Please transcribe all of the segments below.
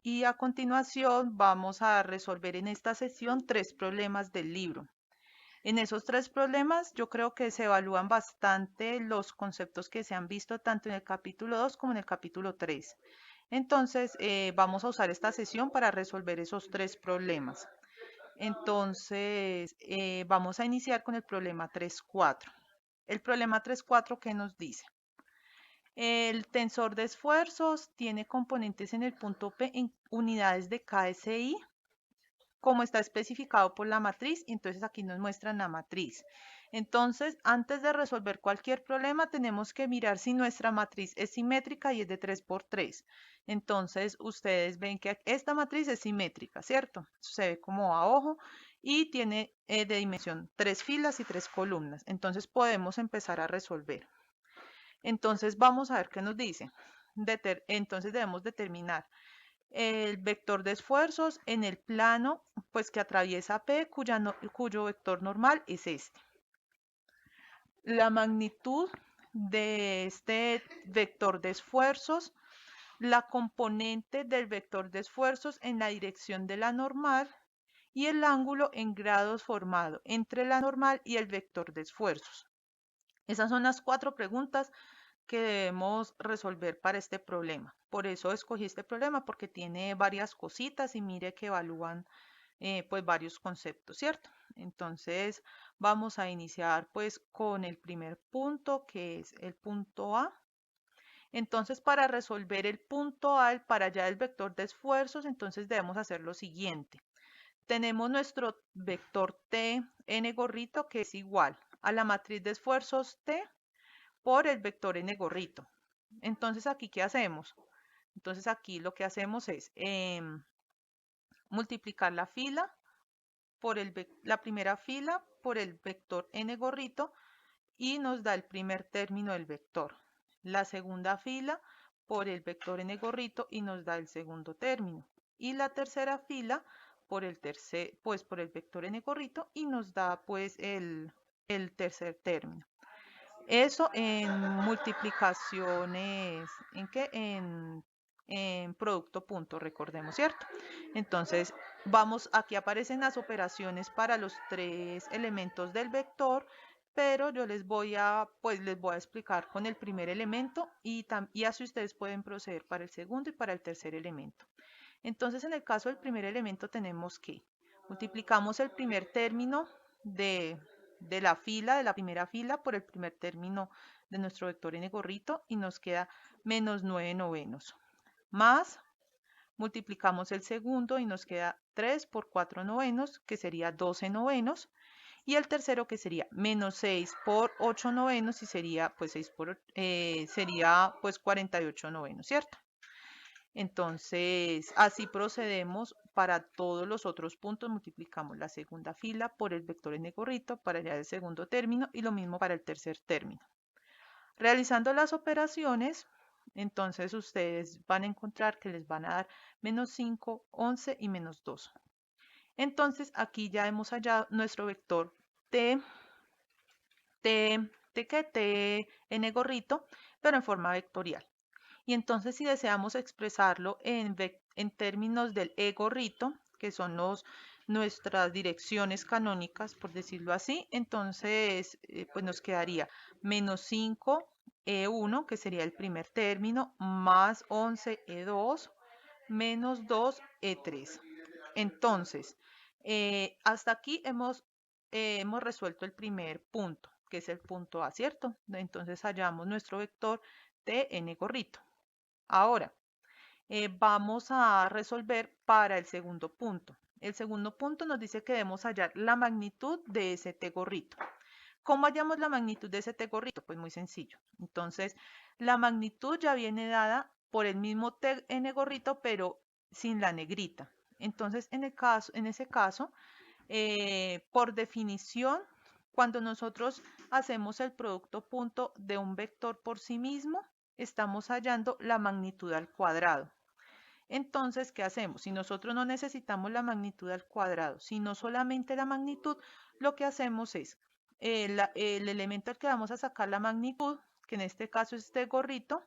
y a continuación vamos a resolver en esta sesión 3 problemas del libro. En esos 3 problemas yo creo que se evalúan bastante los conceptos que se han visto tanto en el capítulo 2 como en el capítulo 3. Entonces vamos a usar esta sesión para resolver esos 3 problemas. Entonces vamos a iniciar con el problema 3.4. El problema 3.4, ¿qué nos dice? El tensor de esfuerzos tiene componentes en el punto P en unidades de KSI, como está especificado por la matriz. Entonces aquí nos muestran la matriz. Entonces, antes de resolver cualquier problema, tenemos que mirar si nuestra matriz es simétrica y es de 3 por 3. Entonces, ustedes ven que esta matriz es simétrica, ¿cierto? Se ve como a ojo y tiene de dimensión 3 filas y 3 columnas. Entonces, podemos empezar a resolver. Entonces, vamos a ver qué nos dice. Entonces, debemos determinar el vector de esfuerzos en el plano pues que atraviesa P, cuyo vector normal es este. La magnitud de este vector de esfuerzos, la componente del vector de esfuerzos en la dirección de la normal y el ángulo en grados formado entre la normal y el vector de esfuerzos. Esas son las 4 preguntas que debemos resolver para este problema. Por eso escogí este problema, porque tiene varias cositas y mire que evalúan pues varios conceptos, ¿cierto? Entonces vamos a iniciar pues con el primer punto, que es el punto A. Entonces, para resolver el punto A, para allá del vector de esfuerzos, entonces debemos hacer lo siguiente. Tenemos nuestro vector T n gorrito, que es igual a la matriz de esfuerzos T por el vector n gorrito. Entonces, aquí, ¿qué hacemos? Entonces, aquí lo que hacemos es multiplicar la fila por la primera fila por el vector n gorrito y nos da el primer término del vector. La segunda fila por el vector n gorrito y nos da el segundo término. Y la tercera fila por el vector n gorrito y nos da pues el tercer término. Eso en multiplicaciones, ¿en qué? En producto punto, recordemos, ¿cierto? Entonces, aquí aparecen las operaciones para los 3 elementos del vector, pero yo les voy a explicar con el primer elemento y así ustedes pueden proceder para el segundo y para el tercer elemento. Entonces, en el caso del primer elemento tenemos que multiplicamos el primer término de la primera fila por el primer término de nuestro vector n gorrito y nos queda menos 9 novenos. Más multiplicamos el segundo y nos queda 3 por 4 novenos, que sería 12 novenos. Y el tercero, que sería menos 6 por 8 novenos, y sería pues 48 novenos, ¿cierto? Entonces, así procedemos para todos los otros puntos. Multiplicamos la segunda fila por el vector n gorrito para allá del segundo término y lo mismo para el tercer término. Realizando las operaciones, entonces ustedes van a encontrar que les van a dar menos 5, 11 y menos 2. Entonces, aquí ya hemos hallado nuestro vector t n gorrito, pero en forma vectorial. Y entonces, si deseamos expresarlo en términos del e gorrito, que son nuestras direcciones canónicas, por decirlo así, entonces pues nos quedaría menos 5 E1, que sería el primer término, más 11 E2, menos 2 E3. Entonces, hasta aquí hemos resuelto el primer punto, que es el punto A, ¿cierto? Entonces hallamos nuestro vector de n gorrito. Ahora, vamos a resolver para el segundo punto. El segundo punto nos dice que debemos hallar la magnitud de ese t gorrito. ¿Cómo hallamos la magnitud de ese t gorrito? Pues muy sencillo. Entonces, la magnitud ya viene dada por el mismo t n gorrito, pero sin la negrita. Entonces, en ese caso, por definición, cuando nosotros hacemos el producto punto de un vector por sí mismo, estamos hallando la magnitud al cuadrado. Entonces, ¿qué hacemos? Si nosotros no necesitamos la magnitud al cuadrado, sino solamente la magnitud, lo que hacemos es el elemento al que vamos a sacar la magnitud, que en este caso es este gorrito,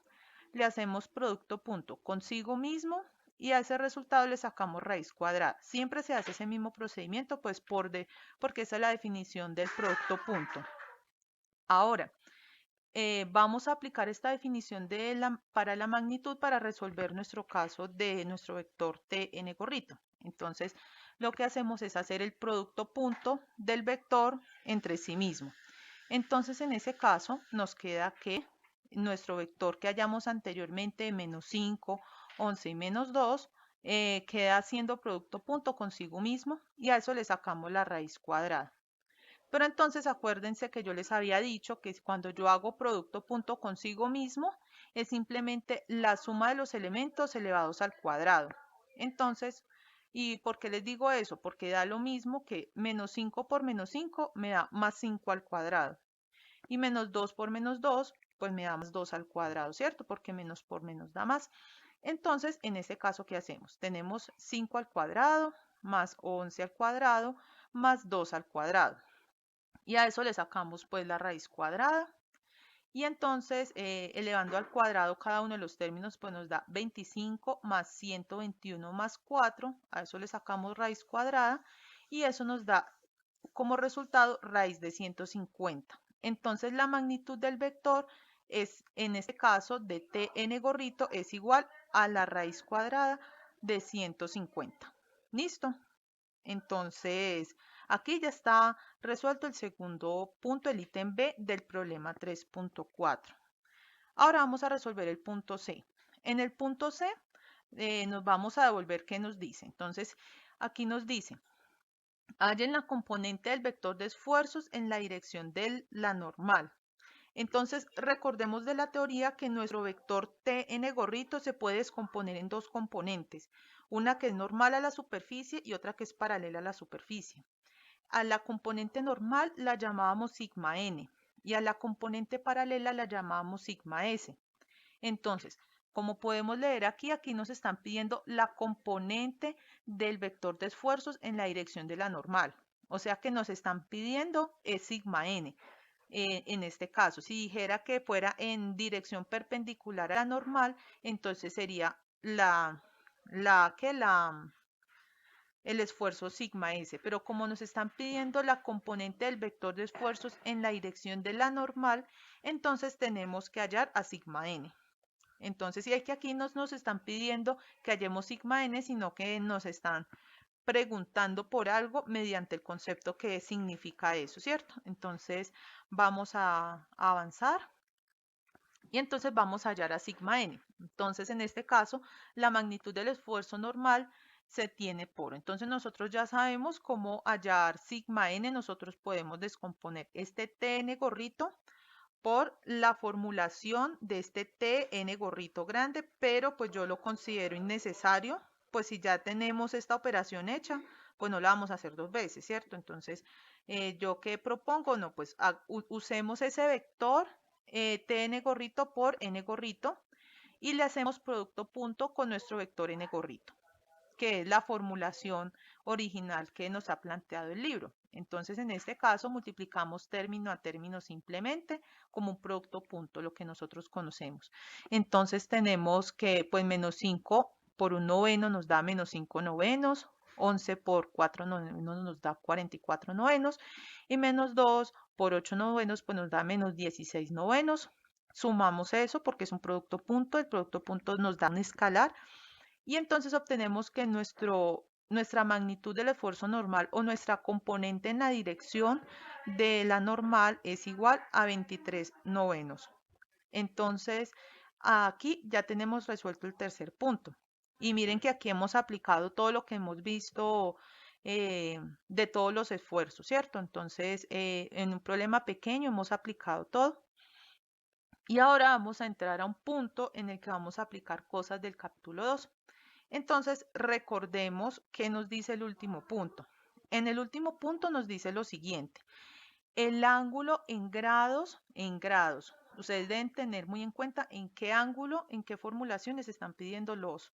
le hacemos producto punto consigo mismo y a ese resultado le sacamos raíz cuadrada. Siempre se hace ese mismo procedimiento, pues porque esa es la definición del producto punto. Ahora, vamos a aplicar esta definición para la magnitud para resolver nuestro caso de nuestro vector Tn gorrito. Entonces, lo que hacemos es hacer el producto punto del vector entre sí mismo. Entonces, en ese caso, nos queda que nuestro vector que hallamos anteriormente, menos 5, 11 y menos 2, queda siendo producto punto consigo mismo y a eso le sacamos la raíz cuadrada. Pero entonces acuérdense que yo les había dicho que cuando yo hago producto punto consigo mismo, es simplemente la suma de los elementos elevados al cuadrado. Entonces, ¿y por qué les digo eso? Porque da lo mismo que menos 5 por menos 5 me da más 5 al cuadrado. Y menos 2 por menos 2, pues me da más 2 al cuadrado, ¿cierto? Porque menos por menos da más. Entonces, en ese caso, ¿qué hacemos? Tenemos 5 al cuadrado más 11 al cuadrado más 2 al cuadrado. Y a eso le sacamos pues la raíz cuadrada. Y entonces, elevando al cuadrado cada uno de los términos, pues nos da 25 más 121 más 4. A eso le sacamos raíz cuadrada. Y eso nos da como resultado raíz de 150. Entonces, la magnitud del vector es, en este caso, de Tn gorrito es igual a la raíz cuadrada de 150. ¿Listo? Entonces, aquí ya está resuelto el segundo punto, el ítem B del problema 3.4. Ahora vamos a resolver el punto C. En el punto C nos vamos a devolver qué nos dice. Entonces, aquí nos dice, hallen la componente del vector de esfuerzos en la dirección de la normal. Entonces, recordemos de la teoría que nuestro vector Tn gorrito se puede descomponer en dos componentes, una que es normal a la superficie y otra que es paralela a la superficie. A la componente normal la llamábamos sigma n y a la componente paralela la llamábamos sigma s. Entonces, como podemos leer aquí, aquí nos están pidiendo la componente del vector de esfuerzos en la dirección de la normal. O sea que nos están pidiendo es sigma n. En este caso, si dijera que fuera en dirección perpendicular a la normal, entonces sería el esfuerzo sigma s, pero como nos están pidiendo la componente del vector de esfuerzos en la dirección de la normal, entonces tenemos que hallar a sigma n. Entonces, si es que aquí nos están pidiendo que hallemos sigma n, sino que nos están preguntando por algo mediante el concepto que significa eso, ¿cierto? Entonces, vamos a avanzar y entonces vamos a hallar a sigma n. Entonces, en este caso, la magnitud del esfuerzo normal se tiene por. Entonces, nosotros ya sabemos cómo hallar sigma n. Nosotros podemos descomponer este Tn gorrito por la formulación de este Tn gorrito grande, pero pues yo lo considero innecesario, pues si ya tenemos esta operación hecha, pues no la vamos a hacer dos veces, ¿cierto? Entonces, ¿yo qué propongo? No, pues usemos ese vector Tn gorrito por n gorrito y le hacemos producto punto con nuestro vector n gorrito, que es la formulación original que nos ha planteado el libro. Entonces, en este caso, multiplicamos término a término simplemente como un producto punto, lo que nosotros conocemos. Entonces, tenemos que, pues, menos 5 por un noveno nos da menos 5 novenos, 11 por 4 novenos nos da 44 novenos, y menos 2 por 8 novenos, pues nos da menos 16 novenos. Sumamos eso porque es un producto punto, el producto punto nos da un escalar, y entonces obtenemos que nuestra magnitud del esfuerzo normal o nuestra componente en la dirección de la normal es igual a 23 novenos. Entonces, aquí ya tenemos resuelto el tercer punto. Y miren que aquí hemos aplicado todo lo que hemos visto de todos los esfuerzos, ¿cierto? Entonces, en un problema pequeño hemos aplicado todo. Y ahora vamos a entrar a un punto en el que vamos a aplicar cosas del capítulo 2. Entonces, recordemos qué nos dice el último punto. En el último punto nos dice lo siguiente. El ángulo en grados. Ustedes deben tener muy en cuenta en qué ángulo, en qué formulaciones están pidiendo los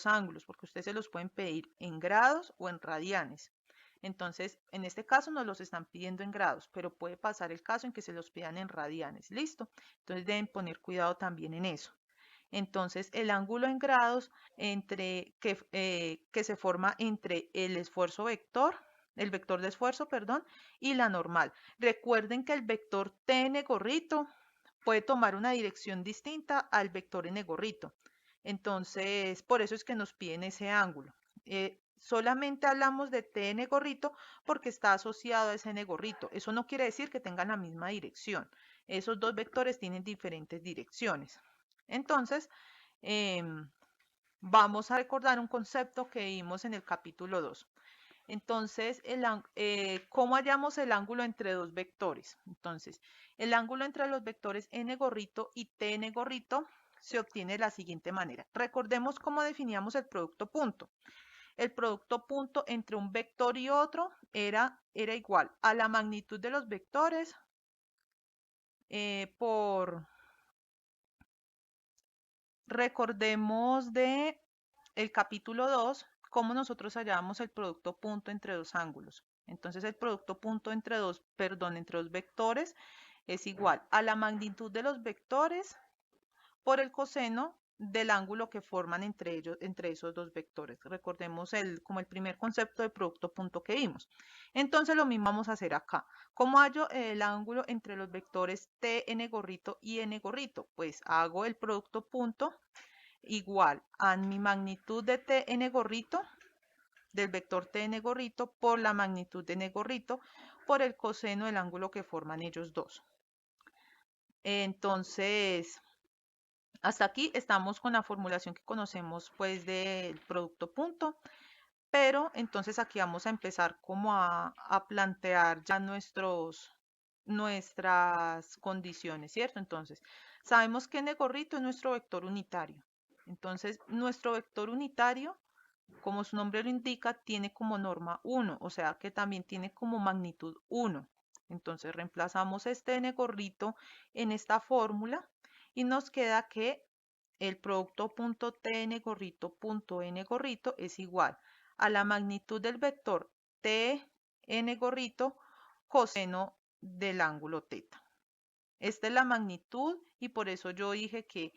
ángulos, porque ustedes se los pueden pedir en grados o en radianes. Entonces, en este caso nos los están pidiendo en grados, pero puede pasar el caso en que se los pidan en radianes. ¿Listo? Entonces deben poner cuidado también en eso. Entonces, el ángulo en grados que se forma entre el esfuerzo vector, el vector de esfuerzo, perdón, y la normal. Recuerden que el vector t n gorrito puede tomar una dirección distinta al vector n gorrito. Entonces, por eso es que nos piden ese ángulo. Solamente hablamos de t n gorrito porque está asociado a ese n gorrito. Eso no quiere decir que tengan la misma dirección. Esos dos vectores tienen diferentes direcciones. Entonces, vamos a recordar un concepto que vimos en el capítulo 2. Entonces, ¿cómo hallamos el ángulo entre dos vectores? Entonces, el ángulo entre los vectores n gorrito y t n gorrito se obtiene de la siguiente manera. Recordemos cómo definíamos el producto punto. El producto punto entre un vector y otro era igual a la magnitud de los vectores recordemos de el capítulo 2 cómo nosotros hallábamos el producto punto entre dos ángulos. Entonces el producto punto entre dos vectores es igual a la magnitud de los vectores por el coseno del ángulo que forman entre esos dos vectores. Recordemos como el primer concepto de producto punto que vimos. Entonces lo mismo vamos a hacer acá. ¿Cómo hallo el ángulo entre los vectores t n gorrito y n gorrito? Pues hago el producto punto igual a mi magnitud de t n gorrito, del vector t n gorrito, por la magnitud de n gorrito, por el coseno del ángulo que forman ellos dos. Entonces, hasta aquí estamos con la formulación que conocemos pues del producto punto, pero entonces aquí vamos a empezar como a plantear ya nuestras condiciones, ¿cierto? Entonces, sabemos que n gorrito es nuestro vector unitario. Entonces, nuestro vector unitario, como su nombre lo indica, tiene como norma 1, o sea que también tiene como magnitud 1. Entonces, reemplazamos este n gorrito en esta fórmula y nos queda que el producto punto t n gorrito punto n gorrito es igual a la magnitud del vector t n gorrito coseno del ángulo teta. Esta es la magnitud y por eso yo dije que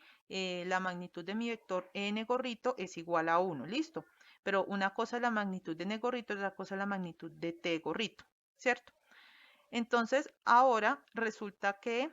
la magnitud de mi vector n gorrito es igual a 1, ¿listo? Pero una cosa es la magnitud de n gorrito y otra cosa es la magnitud de t gorrito, ¿cierto? Entonces, ahora resulta que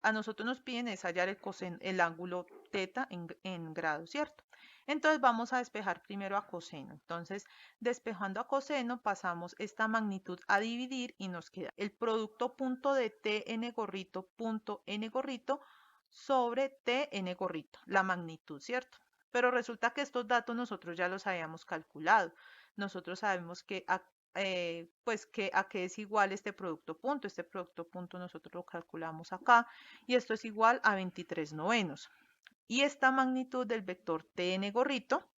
a nosotros nos piden es hallar el ángulo teta en grados, ¿cierto? Entonces vamos a despejar primero a coseno. Entonces, despejando a coseno, pasamos esta magnitud a dividir y nos queda el producto punto de t n gorrito punto n gorrito sobre t n gorrito, la magnitud, ¿cierto? Pero resulta que estos datos nosotros ya los habíamos calculado. Nosotros sabemos que pues que a qué es igual este producto punto. Este producto punto nosotros lo calculamos acá y esto es igual a 23 novenos. Y esta magnitud del vector tn gorrito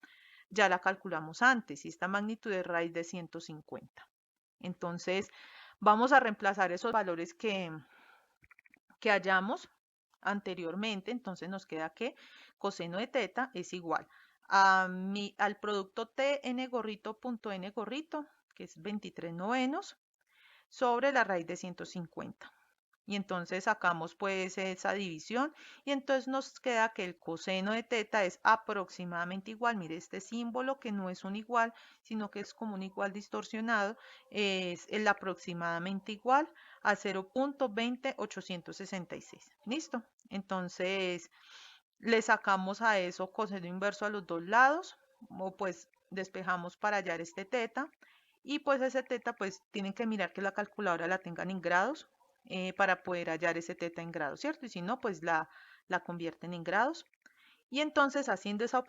ya la calculamos antes y esta magnitud es raíz de 150. Entonces vamos a reemplazar esos valores que hallamos anteriormente. Entonces nos queda que coseno de teta es igual al producto tn gorrito punto n gorrito, que es 23 novenos, sobre la raíz de 150. Y entonces sacamos pues esa división y entonces nos queda que el coseno de teta es aproximadamente igual. Mire este símbolo que no es un igual, sino que es como un igual distorsionado, es el aproximadamente igual a 0.20866. ¿Listo? Entonces le sacamos a eso coseno inverso a los dos lados, o pues despejamos para hallar este teta. Y pues ese teta pues tienen que mirar que la calculadora la tengan en grados para poder hallar ese teta en grados, ¿cierto? Y si no, pues la convierten en grados. Y entonces haciendo esa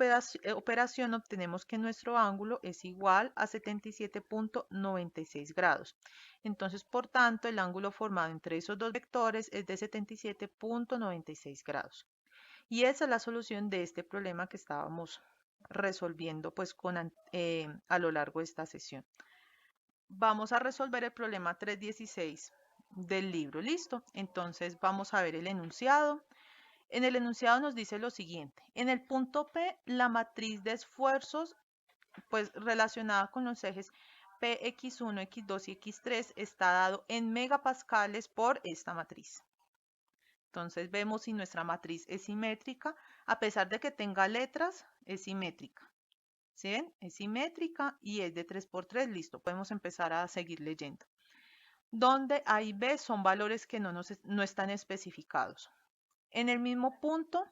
operación obtenemos que nuestro ángulo es igual a 77.96 grados. Entonces, por tanto, el ángulo formado entre esos dos vectores es de 77.96 grados. Y esa es la solución de este problema que estábamos resolviendo pues a lo largo de esta sesión. Vamos a resolver el problema 316 del libro. ¿Listo? Entonces vamos a ver el enunciado. En el enunciado nos dice lo siguiente. En el punto P, la matriz de esfuerzos pues relacionada con los ejes Px1, x2 y x3 está dado en megapascales por esta matriz. Entonces vemos si nuestra matriz es simétrica, a pesar de que tenga letras, es simétrica. ¿Sí ven? Es simétrica y es de 3 por 3, listo, podemos empezar a seguir leyendo. Donde A y B son valores que no están especificados. En el mismo punto,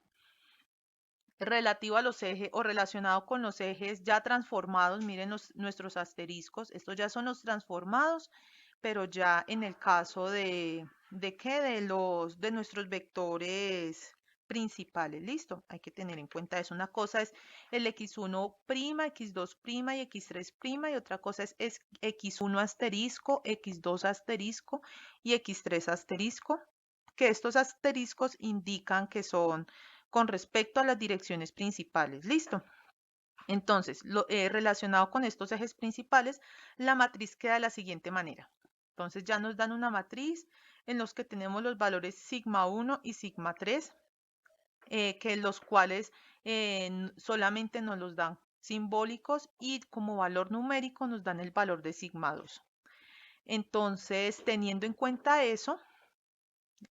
relativo a los ejes o relacionado con los ejes ya transformados, miren nuestros asteriscos, estos ya son los transformados, pero ya en el caso ¿de qué? De nuestros vectores principales, listo, hay que tener en cuenta eso. Una cosa es el x1', x2' y x3', y otra cosa es x1 asterisco, x2 asterisco y x3 asterisco, que estos asteriscos indican que son con respecto a las direcciones principales. ¿Listo? Entonces, relacionado con estos ejes principales, la matriz queda de la siguiente manera. Entonces ya nos dan una matriz en los que tenemos los valores sigma 1 y sigma 3, que los cuales solamente nos los dan simbólicos y como valor numérico nos dan el valor de sigma 2. Entonces, teniendo en cuenta eso,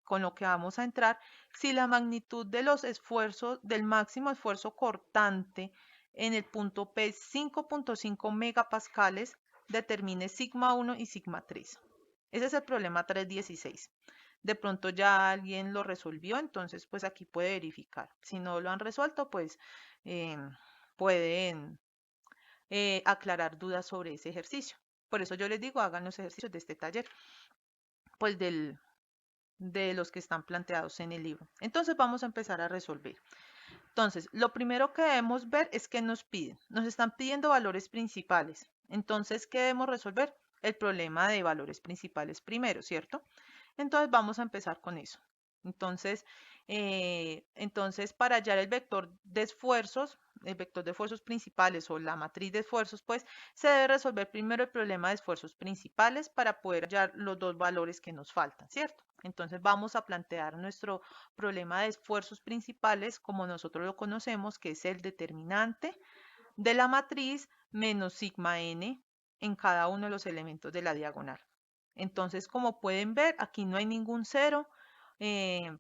con lo que vamos a entrar, si la magnitud de los esfuerzos, del máximo esfuerzo cortante en el punto P 5.5 megapascales, determine sigma 1 y sigma 3. Ese es el problema 316. De pronto ya alguien lo resolvió, entonces pues aquí puede verificar. Si no lo han resuelto, pues pueden aclarar dudas sobre ese ejercicio. Por eso yo les digo, hagan los ejercicios de este taller, pues de los que están planteados en el libro. Entonces vamos a empezar a resolver. Entonces, lo primero que debemos ver es que nos piden. Nos están pidiendo valores principales. Entonces, ¿qué debemos resolver? El problema de valores principales primero, ¿cierto? Entonces vamos a empezar con eso. Entonces, para hallar el vector de esfuerzos principales o la matriz de esfuerzos, pues se debe resolver primero el problema de esfuerzos principales para poder hallar los dos valores que nos faltan, ¿cierto? Entonces vamos a plantear nuestro problema de esfuerzos principales como nosotros lo conocemos, que es el determinante de la matriz menos sigma n en cada uno de los elementos de la diagonal. Entonces, como pueden ver, aquí no hay ningún cero.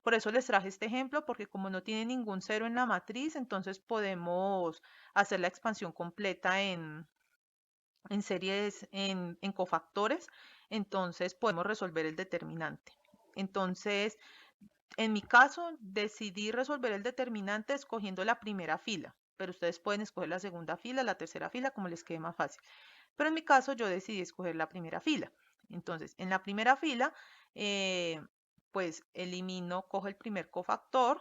Por eso les traje este ejemplo, porque como no tiene ningún cero en la matriz, entonces podemos hacer la expansión completa en series, en cofactores. Entonces, podemos resolver el determinante. Entonces, en mi caso, decidí resolver el determinante escogiendo la primera fila, pero ustedes pueden escoger la segunda fila, la tercera fila, como les quede más fácil. Pero en mi caso, yo decidí escoger la primera fila. Entonces, en la primera fila, pues cojo el primer cofactor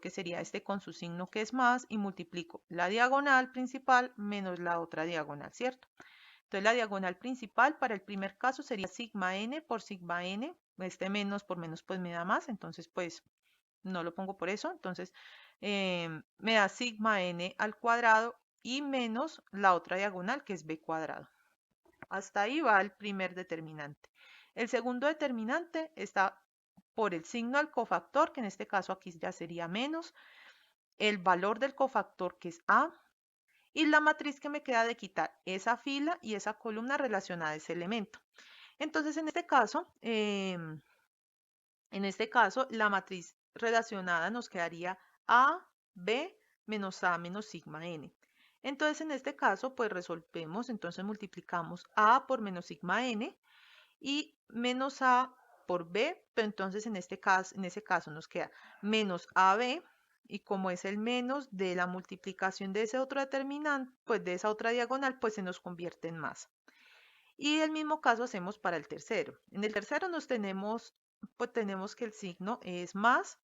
que sería este con su signo que es más, y multiplico la diagonal principal menos la otra diagonal, ¿cierto? Entonces la diagonal principal para el primer caso sería sigma n por sigma n, este menos por menos pues me da más, entonces pues no lo pongo por eso, entonces me da sigma n al cuadrado y menos la otra diagonal que es b cuadrado. Hasta ahí va el primer determinante. El segundo determinante está por el signo del cofactor, que en este caso aquí ya sería menos, el valor del cofactor que es a, y la matriz que me queda de quitar esa fila y esa columna relacionada a ese elemento. Entonces, en este caso, la matriz relacionada nos quedaría A, B, menos A menos sigma n. Entonces, en este caso, pues resolvemos, entonces multiplicamos A por menos sigma n y menos A por B, pero entonces en ese caso nos queda menos AB, y como es el menos de la multiplicación de ese otro determinante, pues de esa otra diagonal, pues se nos convierte en más. Y el mismo caso hacemos para el tercero. En el tercero pues tenemos que el signo es más,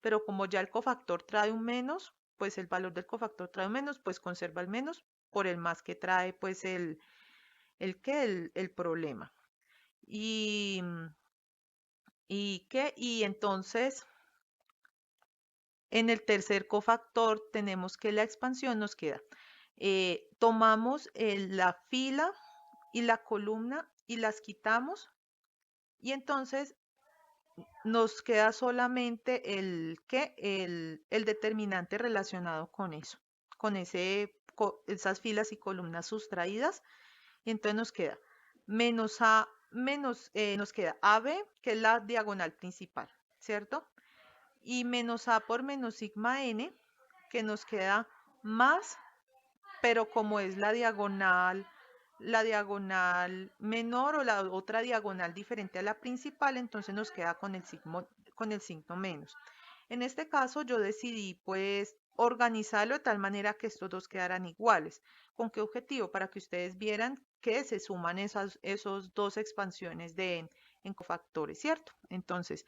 pero como ya el cofactor trae un menos, pues el valor del cofactor trae un menos, pues conserva el menos por el más que trae pues el problema. Y entonces en el tercer cofactor tenemos que la expansión nos queda. Tomamos la fila y la columna y las quitamos, y entonces nos queda solamente el determinante relacionado con eso, con esas filas y columnas sustraídas, y entonces nos queda menos A nos queda AB, que es la diagonal principal, ¿cierto? Y menos A por menos sigma N, que nos queda más, pero como es la diagonal menor o la otra diagonal diferente a la principal, entonces nos queda con el signo menos. En este caso yo decidí pues organizarlo de tal manera que estos dos quedaran iguales. ¿Con qué objetivo? Para que ustedes vieran que se suman esos dos expansiones en cofactores, ¿cierto? Entonces,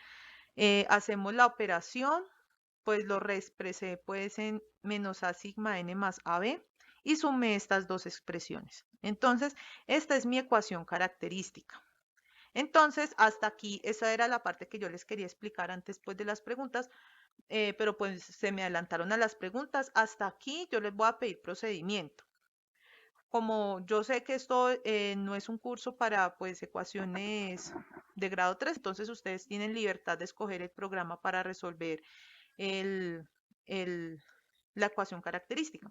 hacemos la operación, pues lo reexpresé pues en menos A sigma n más AB y sumé estas dos expresiones. Entonces, esta es mi ecuación característica. Entonces, hasta aquí, esa era la parte que yo les quería explicar antes pues, de las preguntas, pero pues se me adelantaron a las preguntas. Hasta aquí yo les voy a pedir procedimiento. Como yo sé que esto no es un curso para pues ecuaciones de grado 3, entonces ustedes tienen libertad de escoger el programa para resolver el, el- la ecuación característica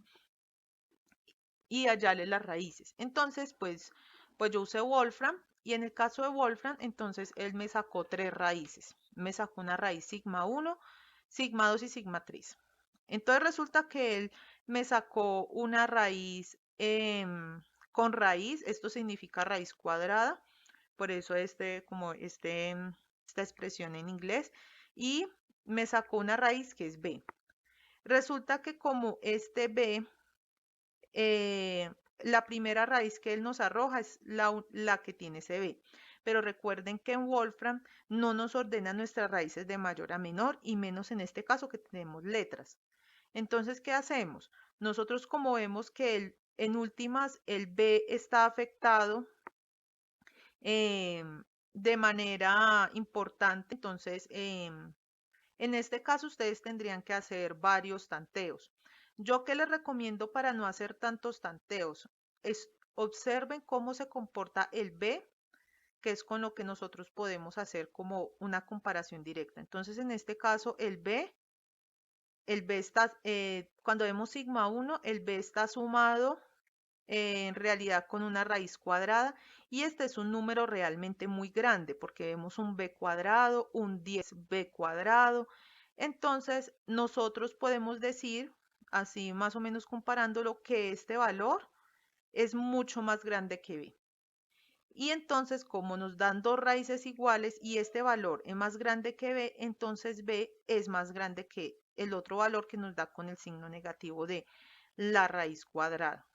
y hallarle las raíces. Entonces, pues yo usé Wolfram y en el caso de Wolfram, entonces él me sacó tres raíces. Me sacó una raíz sigma 1, sigma 2 y sigma 3. Entonces resulta que él me sacó una raíz con raíz, esto significa raíz cuadrada, por eso esta expresión en inglés, y me sacó una raíz que es b. Resulta que como este b, la primera raíz que él nos arroja es la que tiene ese b. Pero recuerden que en Wolfram no nos ordena nuestras raíces de mayor a menor y menos en este caso que tenemos letras. Entonces, ¿qué hacemos? Nosotros como vemos que en últimas el b está afectado de manera importante, entonces en este caso ustedes tendrían que hacer varios tanteos. Yo que les recomiendo para no hacer tantos tanteos es observen cómo se comporta el B, que es con lo que nosotros podemos hacer como una comparación directa. Entonces en este caso el B está, cuando vemos sigma 1, el B está sumado en realidad con una raíz cuadrada y este es un número realmente muy grande porque vemos un b cuadrado, un 10b cuadrado. Entonces nosotros podemos decir, así más o menos comparándolo, que este valor es mucho más grande que b. Y entonces como nos dan dos raíces iguales y este valor es más grande que b, entonces b es más grande que el otro valor que nos da con el signo negativo de la raíz cuadrada.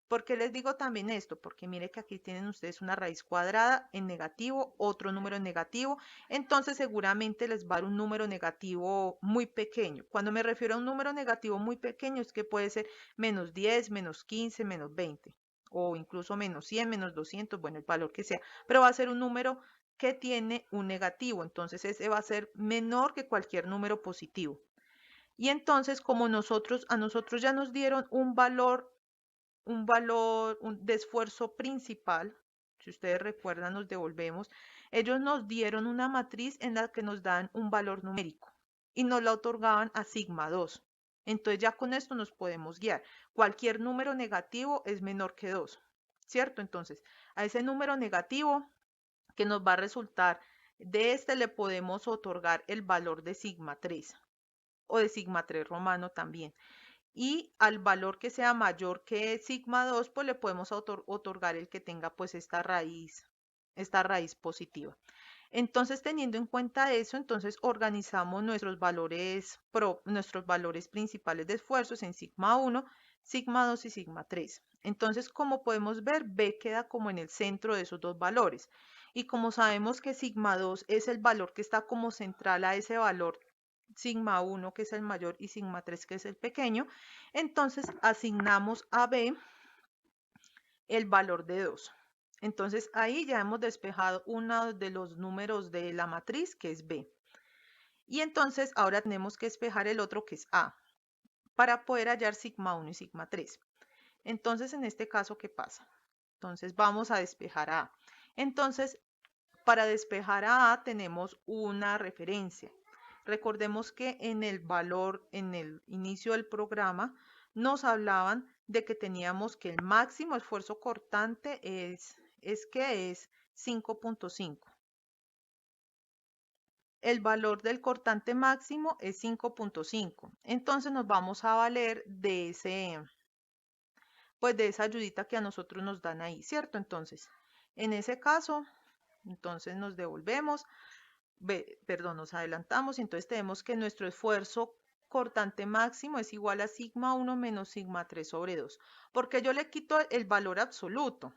¿Por qué les digo también esto? Porque mire que aquí tienen ustedes una raíz cuadrada en negativo, otro número en negativo, entonces seguramente les va a dar un número negativo muy pequeño. Cuando me refiero a un número negativo muy pequeño es que puede ser menos 10, menos 15, menos 20 o incluso menos 100, menos 200, bueno, el valor que sea, pero va a ser un número que tiene un negativo, entonces ese va a ser menor que cualquier número positivo. Y entonces como a nosotros ya nos dieron un valor de esfuerzo principal, si ustedes recuerdan, nos devolvemos, ellos nos dieron una matriz en la que nos dan un valor numérico y nos la otorgaban a sigma 2. Entonces ya con esto nos podemos guiar. Cualquier número negativo es menor que 2, ¿cierto? Entonces a ese número negativo que nos va a resultar de este le podemos otorgar el valor de sigma 3 o de sigma 3 romano también y al valor que sea mayor que sigma 2, pues le podemos otorgar el que tenga pues esta raíz positiva. Entonces, teniendo en cuenta eso, entonces organizamos nuestros valores principales de esfuerzos en sigma 1, sigma 2 y sigma 3. Entonces, como podemos ver, B queda como en el centro de esos dos valores. Y como sabemos que sigma 2 es el valor que está como central a ese valor sigma 1 que es el mayor y sigma 3 que es el pequeño, entonces asignamos a B el valor de 2. Entonces ahí ya hemos despejado uno de los números de la matriz que es B. Y entonces ahora tenemos que despejar el otro que es A para poder hallar sigma 1 y sigma 3. Entonces en este caso, ¿qué pasa? Entonces vamos a despejar a A. Entonces para despejar a A tenemos una referencia. Recordemos que en el inicio del programa, nos hablaban de que teníamos que el máximo esfuerzo cortante es 5.5. El valor del cortante máximo es 5.5. Entonces nos vamos a valer de pues de esa ayudita que a nosotros nos dan ahí, ¿cierto? Entonces, en ese caso, entonces nos devolvemos, perdón, nos adelantamos, y entonces tenemos que nuestro esfuerzo cortante máximo es igual a sigma 1 menos sigma 3 sobre 2. Porque yo le quito el valor absoluto,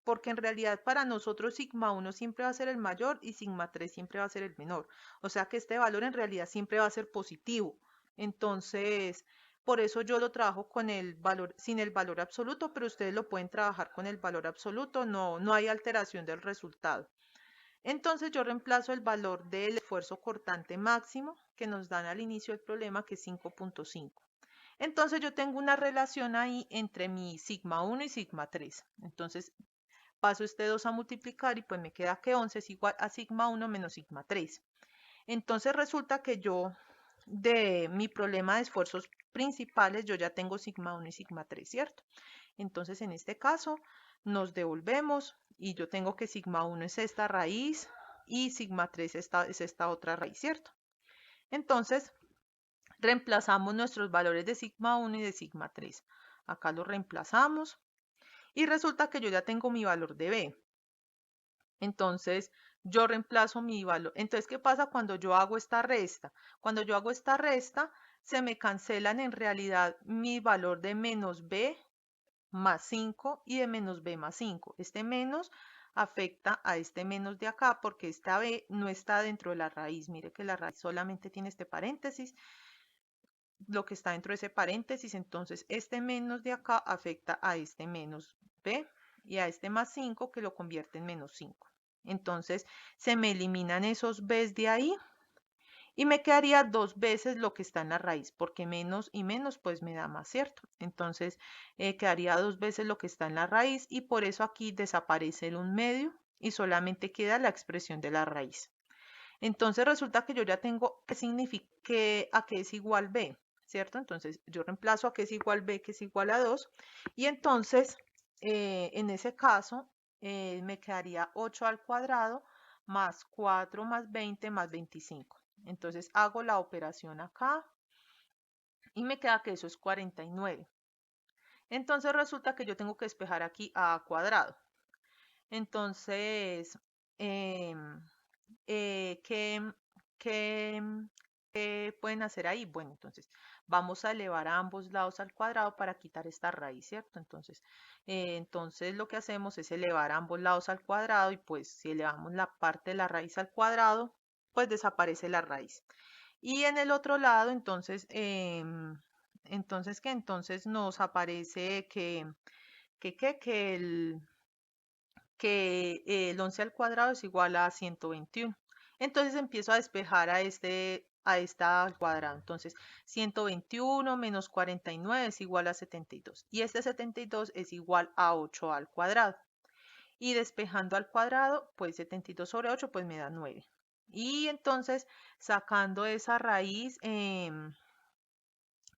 porque en realidad para nosotros sigma 1 siempre va a ser el mayor y sigma 3 siempre va a ser el menor. O sea que este valor en realidad siempre va a ser positivo. Entonces, por eso yo lo trabajo con el valor, sin el valor absoluto, pero ustedes lo pueden trabajar con el valor absoluto, no hay alteración del resultado. Entonces yo reemplazo el valor del esfuerzo cortante máximo que nos dan al inicio del problema, que es 5.5. Entonces yo tengo una relación ahí entre mi sigma 1 y sigma 3. Entonces paso este 2 a multiplicar y pues me queda que 11 es igual a sigma 1 menos sigma 3. Entonces resulta que yo de mi problema de esfuerzos principales yo ya tengo sigma 1 y sigma 3, ¿cierto? Entonces en este caso nos devolvemos y yo tengo que sigma 1 es esta raíz y sigma 3 es esta otra raíz, ¿cierto? Entonces reemplazamos nuestros valores de sigma 1 y de sigma 3. Acá lo reemplazamos y resulta que yo ya tengo mi valor de B. Entonces, yo reemplazo mi valor. Entonces, ¿qué pasa cuando yo hago esta resta? Cuando yo hago esta resta, se me cancelan en realidad mi valor de menos b más 5 y de menos b más 5. Este menos afecta a este menos de acá porque esta b no está dentro de la raíz. Mire que la raíz solamente tiene este paréntesis, lo que está dentro de ese paréntesis. Entonces, este menos de acá afecta a este menos b y a este más 5 que lo convierte en menos 5. Entonces se me eliminan esos b's de ahí y me quedaría 2 veces lo que está en la raíz, porque menos y menos pues me da más, ¿cierto? Entonces quedaría 2 veces lo que está en la raíz y por eso aquí desaparece el 1/2 y solamente queda la expresión de la raíz. Entonces resulta que yo ya tengo qué significa a qué es igual b, ¿cierto? Entonces yo reemplazo a qué es igual b, que es igual a 2 y entonces en ese caso me quedaría 8 al cuadrado más 4 más 20 más 25. Entonces hago la operación acá y me queda que eso es 49. Entonces resulta que yo tengo que despejar aquí a cuadrado. Entonces, ¿qué, qué, qué pueden hacer ahí? Bueno, entonces vamos a elevar a ambos lados al cuadrado para quitar esta raíz, ¿cierto? Entonces lo que hacemos es elevar a ambos lados al cuadrado y pues si elevamos la parte de la raíz al cuadrado, pues desaparece la raíz. Y en el otro lado, entonces nos aparece que el 11 al cuadrado es igual a 121. Entonces empiezo a despejar a esta al cuadrado. Entonces 121 menos 49 es igual a 72. Y este 72 es igual a 8 al cuadrado. Y despejando al cuadrado, pues 72 sobre 8 pues me da 9. Y entonces sacando esa raíz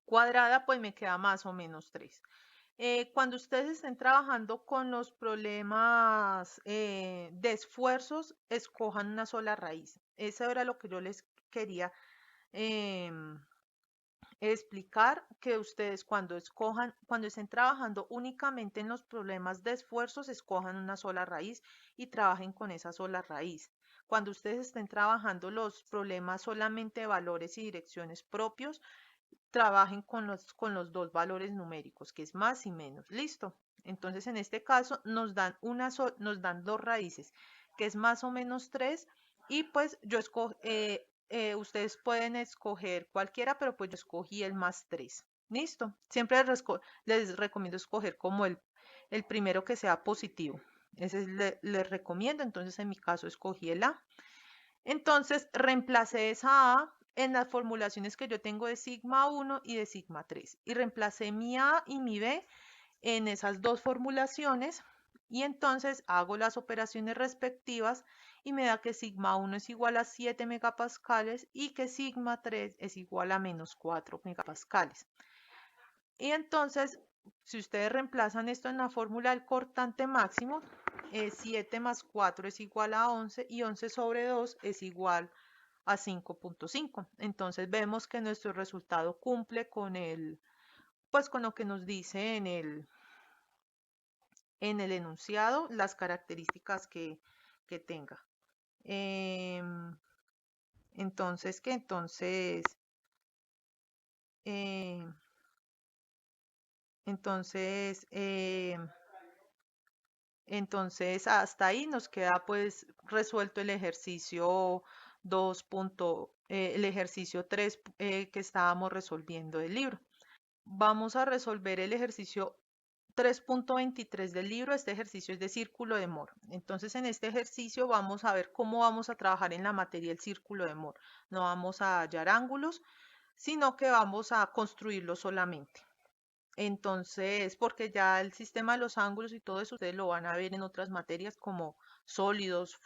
cuadrada, pues me queda más o menos 3. Cuando ustedes estén trabajando con los problemas de esfuerzos, escojan una sola raíz. Eso era lo que yo les quería em, explicar, que ustedes cuando estén trabajando únicamente en los problemas de esfuerzos, escojan una sola raíz y trabajen con esa sola raíz. Cuando ustedes estén trabajando los problemas solamente de valores y direcciones propios, trabajen con los dos valores numéricos, que es más y menos. Listo. Entonces, en este caso, nos dan dos raíces, que es más o menos 3. Y pues ustedes pueden escoger cualquiera, pero pues yo escogí el más 3. Listo. Siempre les recomiendo escoger como el primero que sea positivo. Ese les recomiendo. Entonces, en mi caso, escogí el A. Entonces, reemplacé esa A en las formulaciones que yo tengo de sigma 1 y de sigma 3. Y reemplacé mi A y mi B en esas dos formulaciones. Y entonces hago las operaciones respectivas y me da que sigma 1 es igual a 7 megapascales y que sigma 3 es igual a menos 4 megapascales. Y entonces, si ustedes reemplazan esto en la fórmula del cortante máximo, 7 más 4 es igual a 11 y 11 sobre 2 es igual a 5.5. Entonces vemos que nuestro resultado cumple con pues con lo que nos dice en el enunciado, las características que tenga. Em, entonces, ¿qué? Eh, entonces, entonces, hasta ahí nos queda pues resuelto el ejercicio 2. El ejercicio 3 que estábamos resolviendo del libro. Vamos a resolver el ejercicio 3.23 del libro. Este ejercicio es de círculo de Moore. Entonces, en este ejercicio vamos a ver cómo vamos a trabajar en la materia del círculo de Moore. No vamos a hallar ángulos, sino que vamos a construirlo solamente. Entonces, porque ya el sistema de los ángulos y todo eso ustedes lo van a ver en otras materias como sólidos,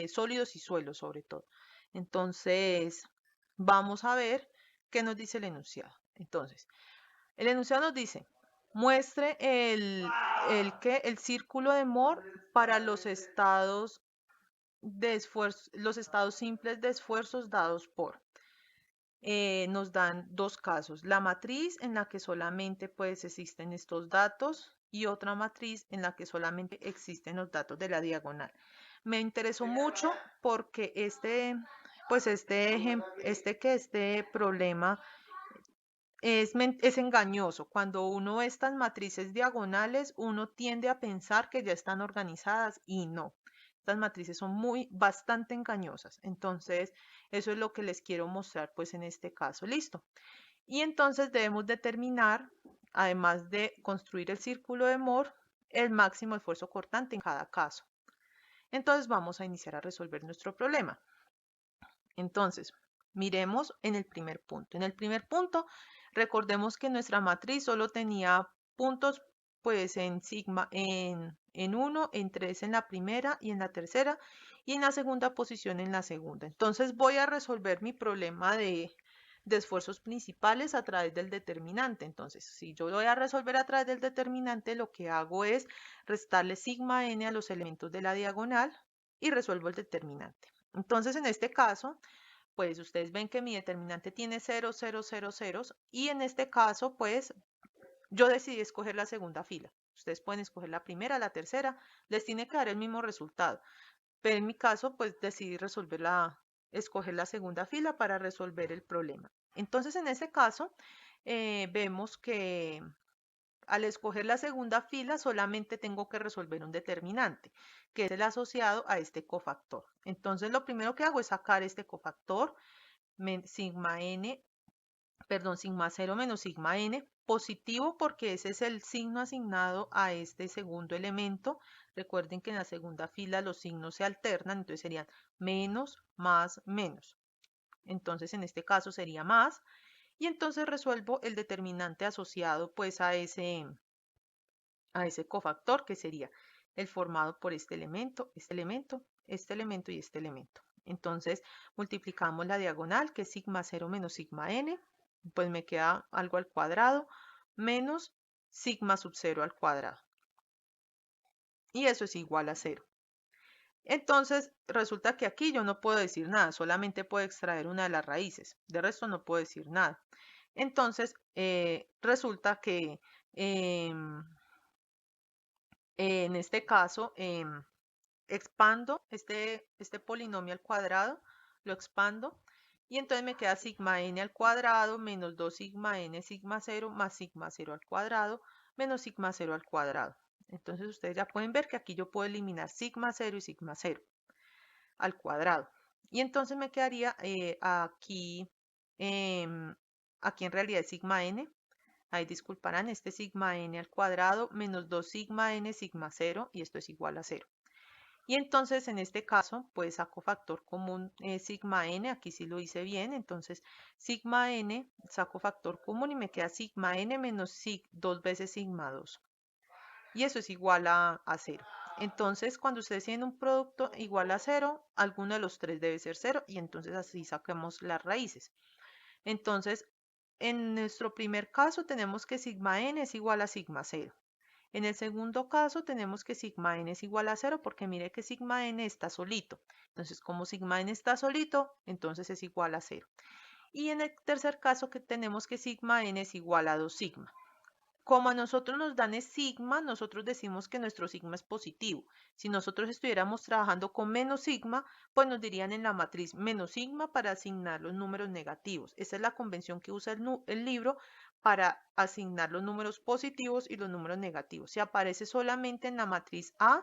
sólidos y suelos sobre todo. Entonces, vamos a ver qué nos dice el enunciado. Entonces, el enunciado nos dice, muestre el círculo de Moore para los estados de esfuerzo, los estados simples de esfuerzos dados por. Nos dan dos casos, la matriz en la que solamente pues existen estos datos y otra matriz en la que solamente existen los datos de la diagonal. Me interesó mucho porque este problema es engañoso. Cuando uno ve estas matrices diagonales, uno tiende a pensar que ya están organizadas y no. Estas matrices son bastante engañosas. Entonces, eso es lo que les quiero mostrar pues en este caso. Listo. Y entonces debemos determinar, además de construir el círculo de Moore, el máximo esfuerzo cortante en cada caso. Entonces vamos a iniciar a resolver nuestro problema. Entonces, miremos en el primer punto. En el primer punto, recordemos que nuestra matriz solo tenía puntos pues en sigma en 1, en 3 en la primera y en la tercera y en la segunda posición en la segunda. Entonces voy a resolver mi problema de esfuerzos principales a través del determinante. Entonces, si yo voy a resolver a través del determinante, lo que hago es restarle sigma n a los elementos de la diagonal y resuelvo el determinante. Entonces, en este caso, pues ustedes ven que mi determinante tiene 0, 0, 0, 0 y en este caso, pues yo decidí escoger la segunda fila. Ustedes pueden escoger la primera, la tercera, les tiene que dar el mismo resultado. Pero en mi caso, pues decidí escoger la segunda fila para resolver el problema. Entonces, en ese caso, vemos que al escoger la segunda fila solamente tengo que resolver un determinante, que es el asociado a este cofactor. Entonces, lo primero que hago es sacar este cofactor, sigma n, perdón, sigma 0 menos sigma n, positivo porque ese es el signo asignado a este segundo elemento. Recuerden que en la segunda fila los signos se alternan, entonces serían menos, más, menos. Entonces, en este caso sería más. Y entonces resuelvo el determinante asociado pues a ese cofactor, que sería el formado por este elemento, este elemento, este elemento y este elemento. Entonces multiplicamos la diagonal, que es sigma 0 menos sigma n, pues me queda algo al cuadrado, menos sigma sub 0 al cuadrado. Y eso es igual a 0. Entonces resulta que aquí yo no puedo decir nada, solamente puedo extraer una de las raíces. De resto no puedo decir nada. Entonces resulta que en este caso expando este polinomio al cuadrado, lo expando y entonces me queda sigma n al cuadrado menos 2 sigma n sigma 0 más sigma 0 al cuadrado menos sigma 0 al cuadrado. Entonces ustedes ya pueden ver que aquí yo puedo eliminar sigma 0 y sigma 0 al cuadrado. Y entonces me quedaría aquí en realidad es sigma n. Ahí disculparán, este sigma n al cuadrado menos 2 sigma n sigma 0 y esto es igual a 0. Y entonces en este caso pues saco factor común sigma n, aquí sí lo hice bien, entonces sigma n saco factor común y me queda sigma n menos 2 veces sigma 2. Y eso es igual a 0. Entonces cuando ustedes tienen un producto igual a 0, alguno de los tres debe ser 0 y entonces así saquemos las raíces. Entonces en nuestro primer caso tenemos que sigma n es igual a sigma 0. En el segundo caso tenemos que sigma n es igual a 0 porque mire que sigma n está solito. Entonces, como sigma n está solito, entonces es igual a 0. Y en el tercer caso que tenemos que sigma n es igual a 2 sigma. Como a nosotros nos dan es sigma, nosotros decimos que nuestro sigma es positivo. Si nosotros estuviéramos trabajando con menos sigma, pues nos dirían en la matriz menos sigma para asignar los números negativos. Esa es la convención que usa el libro para asignar los números positivos y los números negativos. Si aparece solamente en la matriz A,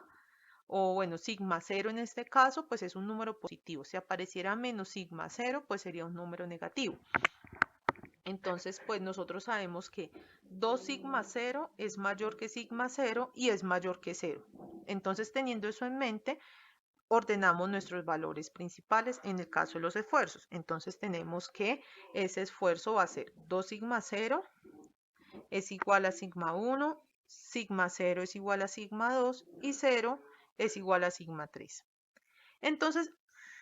o bueno, sigma 0 en este caso, pues es un número positivo. Si apareciera menos sigma 0, pues sería un número negativo. Entonces, pues nosotros sabemos que 2 sigma 0 es mayor que sigma 0 y es mayor que 0. Entonces, teniendo eso en mente, ordenamos nuestros valores principales en el caso de los esfuerzos. Entonces, tenemos que ese esfuerzo va a ser 2 sigma 0 es igual a sigma 1, sigma 0 es igual a sigma 2 y 0 es igual a sigma 3. Entonces,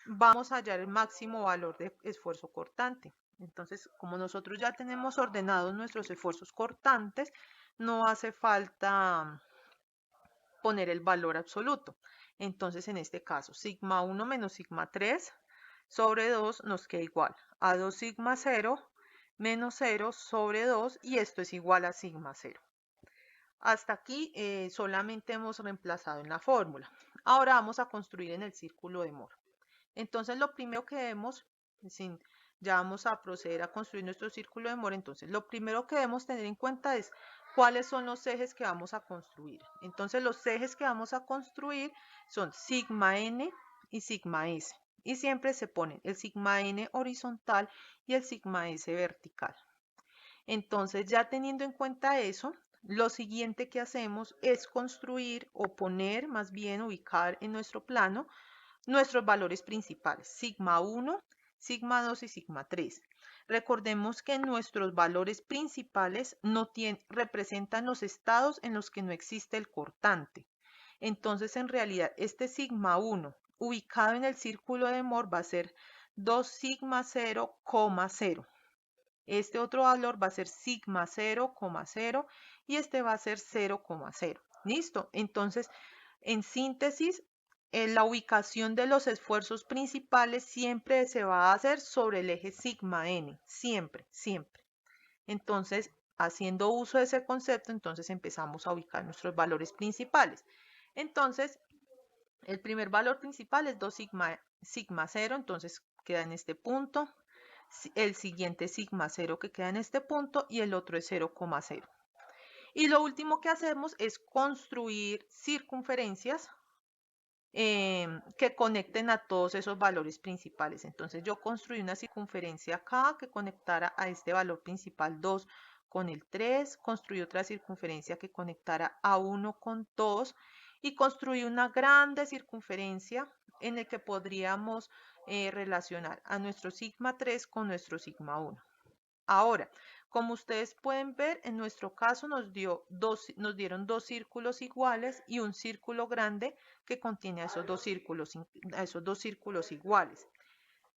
vamos a hallar el máximo valor de esfuerzo cortante. Entonces, como nosotros ya tenemos ordenados nuestros esfuerzos cortantes, no hace falta poner el valor absoluto. Entonces, en este caso, sigma 1 menos sigma 3 sobre 2 nos queda igual a 2 sigma 0 menos 0 sobre 2 y esto es igual a sigma 0. Hasta aquí solamente hemos reemplazado en la fórmula. Ahora vamos a construir en el círculo de Moore. Entonces, lo primero que debemos, ya vamos a proceder a construir nuestro círculo de Moore. Entonces, lo primero que debemos tener en cuenta es cuáles son los ejes que vamos a construir. Entonces, los ejes que vamos a construir son sigma n y sigma s. Y siempre se ponen el sigma n horizontal y el sigma s vertical. Entonces, ya teniendo en cuenta eso, lo siguiente que hacemos es construir o poner, más bien ubicar en nuestro plano, nuestros valores principales, sigma 1, sigma 2 y sigma 3. Recordemos que nuestros valores principales representan los estados en los que no existe el cortante. Entonces, en realidad, este sigma 1 ubicado en el círculo de Moore va a ser 2 sigma 0, 0. Este otro valor va a ser sigma 0, 0 y este va a ser 0, 0. ¿Listo? Entonces, en síntesis, la ubicación de los esfuerzos principales siempre se va a hacer sobre el eje sigma n, siempre, siempre. Entonces, haciendo uso de ese concepto, entonces empezamos a ubicar nuestros valores principales. Entonces, el primer valor principal es 2 sigma 0, entonces queda en este punto. El siguiente sigma 0 que queda en este punto y el otro es 0, 0. Y lo último que hacemos es construir circunferencias que conecten a todos esos valores principales. Entonces yo construí una circunferencia acá que conectara a este valor principal 2 con el 3, construí otra circunferencia que conectara a 1 con 2 y construí una grande circunferencia en la que podríamos relacionar a nuestro sigma 3 con nuestro sigma 1. Ahora, como ustedes pueden ver, en nuestro caso nos dieron dos círculos iguales y un círculo grande que contiene a esos dos círculos iguales.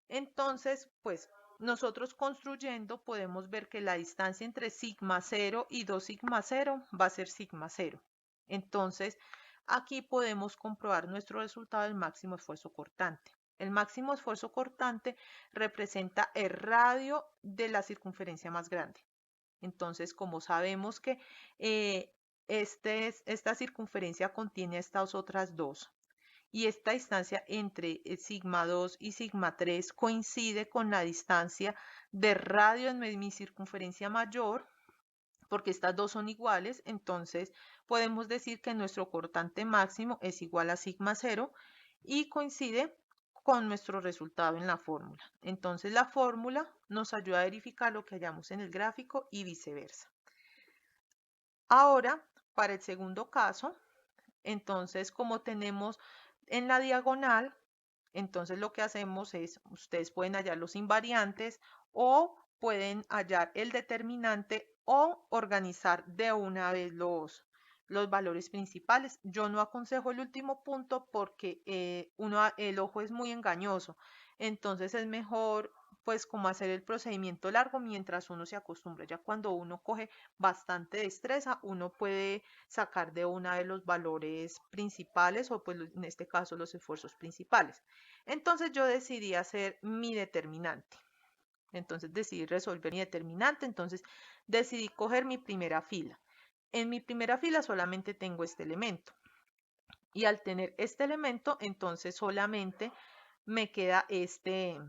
Entonces, pues nosotros construyendo podemos ver que la distancia entre sigma 0 y 2 sigma 0 va a ser sigma 0. Entonces, aquí podemos comprobar nuestro resultado del máximo esfuerzo cortante. El máximo esfuerzo cortante representa el radio de la circunferencia más grande. Entonces, como sabemos que esta circunferencia contiene estas otras dos y esta distancia entre sigma 2 y sigma 3 coincide con la distancia de radio en mi circunferencia mayor, porque estas dos son iguales, entonces podemos decir que nuestro cortante máximo es igual a sigma 0 y coincide con nuestro resultado en la fórmula. Entonces la fórmula nos ayuda a verificar lo que hallamos en el gráfico y viceversa. Ahora, para el segundo caso, entonces como tenemos en la diagonal, entonces lo que hacemos es, ustedes pueden hallar los invariantes o pueden hallar el determinante o organizar de una vez los valores principales. Yo no aconsejo el último punto porque el ojo es muy engañoso. Entonces es mejor pues como hacer el procedimiento largo mientras uno se acostumbra. Ya cuando uno coge bastante destreza, uno puede sacar de una de los valores principales o pues en este caso los esfuerzos principales. Entonces yo decidí hacer mi determinante. Entonces decidí resolver mi determinante, entonces decidí coger mi primera fila. En mi primera fila solamente tengo este elemento. Y al tener este elemento, entonces solamente me queda este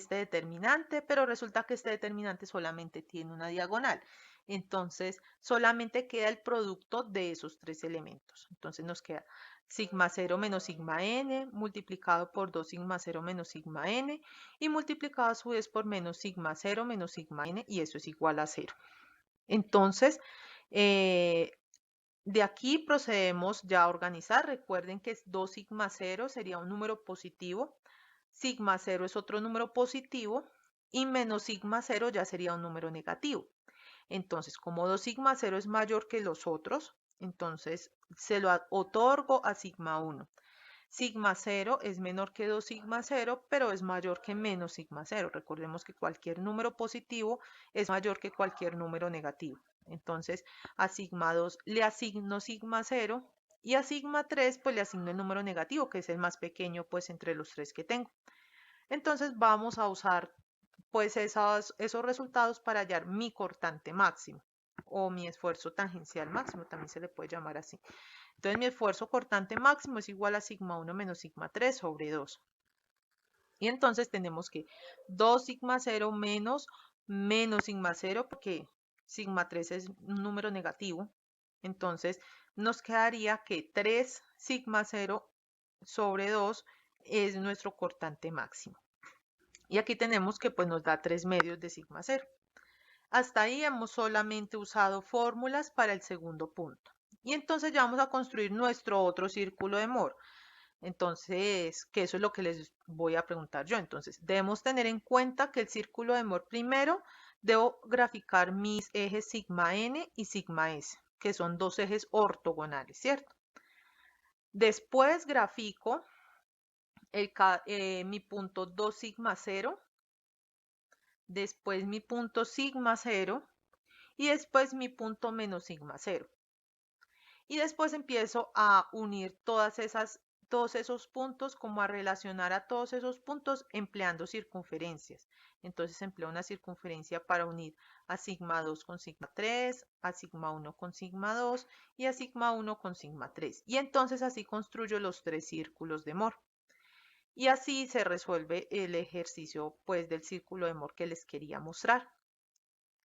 determinante, pero resulta que este determinante solamente tiene una diagonal. Entonces, solamente queda el producto de esos tres elementos. Entonces nos queda sigma 0 menos sigma n multiplicado por 2 sigma 0 menos sigma n y multiplicado a su vez por menos sigma 0 menos sigma n y eso es igual a 0. Entonces, de aquí procedemos ya a organizar. Recuerden que 2 sigma 0 sería un número positivo, sigma 0 es otro número positivo y menos sigma 0 ya sería un número negativo. Entonces, como 2 sigma 0 es mayor que los otros, entonces se lo otorgo a sigma 1. Sigma 0 es menor que 2 sigma 0, pero es mayor que menos sigma 0. Recordemos que cualquier número positivo es mayor que cualquier número negativo. Entonces, a sigma 2 le asigno sigma 0 y a sigma 3 pues le asigno el número negativo, que es el más pequeño pues entre los tres que tengo. Entonces vamos a usar pues esos resultados para hallar mi cortante máximo o mi esfuerzo tangencial máximo, también se le puede llamar así. Entonces mi esfuerzo cortante máximo es igual a sigma 1 menos sigma 3 sobre 2. Y entonces tenemos que 2 sigma 0 menos sigma 0, porque sigma 3 es un número negativo. Entonces nos quedaría que 3 sigma 0 sobre 2 es nuestro cortante máximo. Y aquí tenemos que pues nos da 3 medios de sigma 0. Hasta ahí hemos solamente usado fórmulas para el segundo punto. Y entonces ya vamos a construir nuestro otro círculo de Moore. Entonces, que eso es lo que les voy a preguntar yo. Entonces, debemos tener en cuenta que el círculo de Moore primero debo graficar mis ejes sigma n y sigma s, que son dos ejes ortogonales, ¿cierto? Después grafico mi punto 2 sigma 0, después mi punto sigma 0 y después mi punto menos sigma 0. Y después empiezo a unir todos esos puntos, como a relacionar a todos esos puntos empleando circunferencias. Entonces empleo una circunferencia para unir a sigma 2 con sigma 3, a sigma 1 con sigma 2 y a sigma 1 con sigma 3. Y entonces así construyo los tres círculos de Moore. Y así se resuelve el ejercicio pues del círculo de Moore que les quería mostrar.